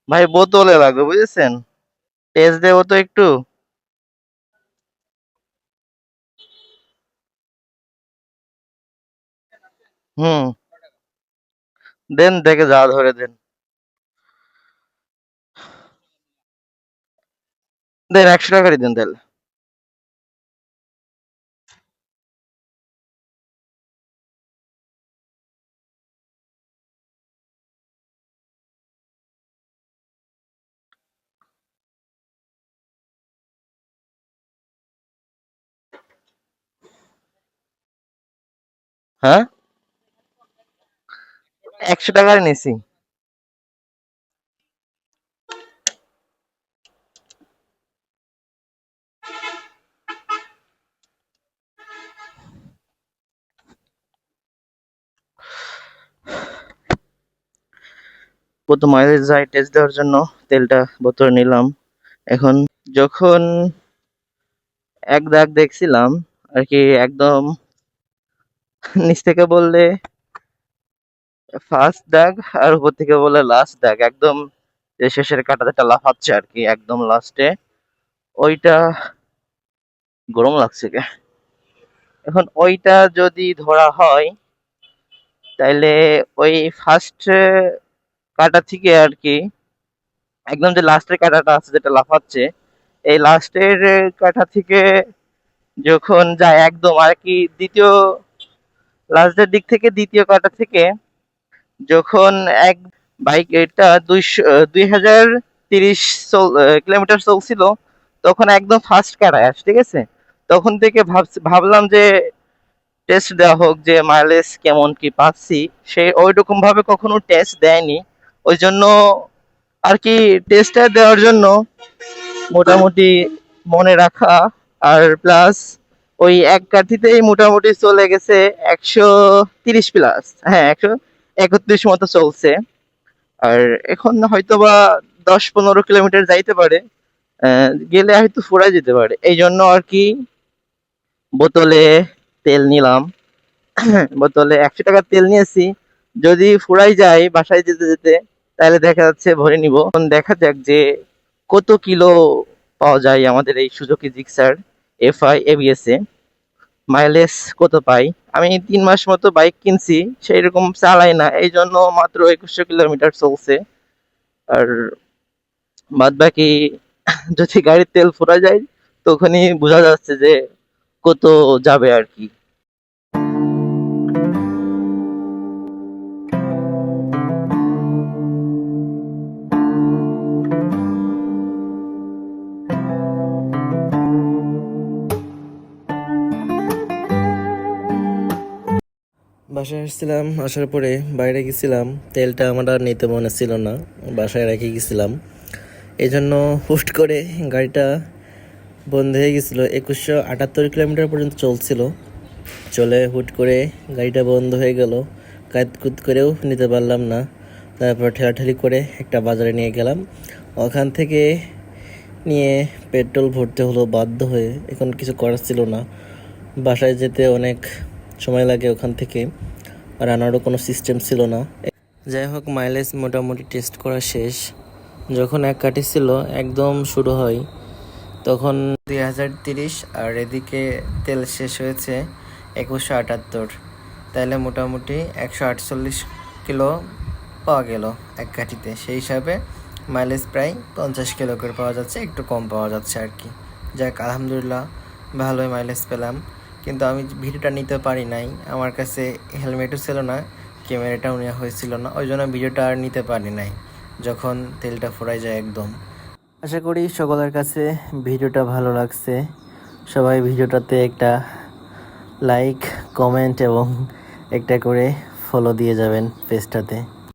ভাই বোতলে লাগবে বুঝেছেন? টেস্ট দেবো তো একটু। হুম, দেন দেখে যা ধরে দেন। দেন 100 টাকারই দেন তাহলে। হ্যাঁ, 100 টাকার নিছি। কত মাইলেজ যায় টেস্ট দেওয়ার জন্য তেলটা বোতলে নিলাম। এখন যখন এক দাগ দেখছিলাম আর কি, একদম নিচ থেকে বললে ফার্স্ট দাগ, আর উপর থেকে বললে লাস্ট দাগ, একদম যে শেষের কাঁটাটা লাফাচ্ছে আর কি, একদম লাস্টে ওইটা গরম লাগছে কে। এখন ওইটা যদি ধরা হয় তাইলে ওই ফার্স্ট কাঁটা থেকে আর কি, একদম যে লাস্টের কাঁটাটা আছে যেটা লাফাচ্ছে, এই লাস্টের কাঁটা থেকে যখন যায় একদম আর কি দ্বিতীয়, লাস্টের দিক থেকে দ্বিতীয় কাঁটা থেকে যখন এক বাইক এটা 2030 কিলোমিটার চলছিল, তখন একদম ফার্স্ট কাটায় আস, ঠিক আছে। তখন থেকে ভাবলাম যে টেস্ট দেওয়া হোক যে মাইলেজ কেমন কি পাচ্ছি। সে ওইরকম ভাবে কখনো টেস্ট দেয়নি, ওই জন্য আর কি টেস্টটা দেওয়ার জন্য মোটামুটি মনে রাখা। আর প্লাস ওই এক কাঠিতেই মোটামুটি চলে গেছে 130 প্লাস, হ্যাঁ 131 মতো চলছে। আর এখন হয়তোবা 10-15 কিলোমিটার যাইতে পারে, গেলে হয়তো ফুরাই যেতে পারে, এই জন্য আর কি বোতলে তেল নিলাম। বোতলে 100 টাকার তেল নিয়েছি, যদি ফুরাই যায় বাসায় যেতে যেতে তাহলে দেখা যাচ্ছে ভরে নিব। এখন দেখা যাক যে কত কিলো পাওয়া যায় আমাদের এই সুজুকি জিক্সার এফআই এবিএস এ, মাইলেজ কত পাই। আমি 3 মাস মতো বাইক কিনছি, সেই রকম চালাই না, এই জন্য মাত্র 2100 কিলোমিটার চলছে। আর বাদ বাকি যদি গাড়ির তেল ফুরা যায় তখনই বোঝা যাচ্ছে যে কত যাবে আর কি। বাসায় আসছিলাম, আসার পরে বাইরে গেছিলাম, তেলটা আমার আর নিতে মনে ছিল না, বাসায় রেখে গেছিলাম। এই জন্য হুট করে গাড়িটা বন্ধ হয়ে গেছিলো। 2178 কিলোমিটার পর্যন্ত চলছিল, চলে হুট করে গাড়িটা বন্ধ হয়ে গেল। কাঁদকুদ করেও নিতে পারলাম না। তারপর ঠেলাঠেলি করে একটা বাজারে নিয়ে গেলাম, ওখান থেকে নিয়ে পেট্রোল ভরতে হলো বাধ্য হয়ে, এখন কিছু করার ছিল না। বাসায় যেতে অনেক সময় লাগে ওখান থেকে, আর আনারও কোনো সিস্টেম ছিল না। যাই হোক, মাইলেজ মোটামুটি টেস্ট করা শেষ। যখন এক কাঠি ছিল একদম শুরু হয় তখন 2030, আর এদিকে তেল শেষ হয়েছে 2178। তাইলে মোটামুটি 148 কিলো পাওয়া গেল এক কাঠিতে। সেই হিসাবে মাইলেজ প্রায় 50 কিলো করে পাওয়া যাচ্ছে, একটু কম পাওয়া যাচ্ছে আর কি। যাক, আলহামদুলিল্লাহ ভালোই মাইলেজ পেলাম। কিন্তু আমি ভিডিওটা নিতে পারি নাই, আমার কাছে হেলমেটও ছিল না, ক্যামেরাটাও নেওয়া হয়েছিল না, ওই জন্য ভিডিওটা আর নিতে পারি নাই যখন তেলটা ফুরাই যায় একদম। আশা করি সকলের কাছে ভিডিওটা ভালো লাগছে। সবাই ভিডিওটাতে একটা লাইক, কমেন্ট এবং একটা করে ফলো দিয়ে যাবেন পেজটাতে।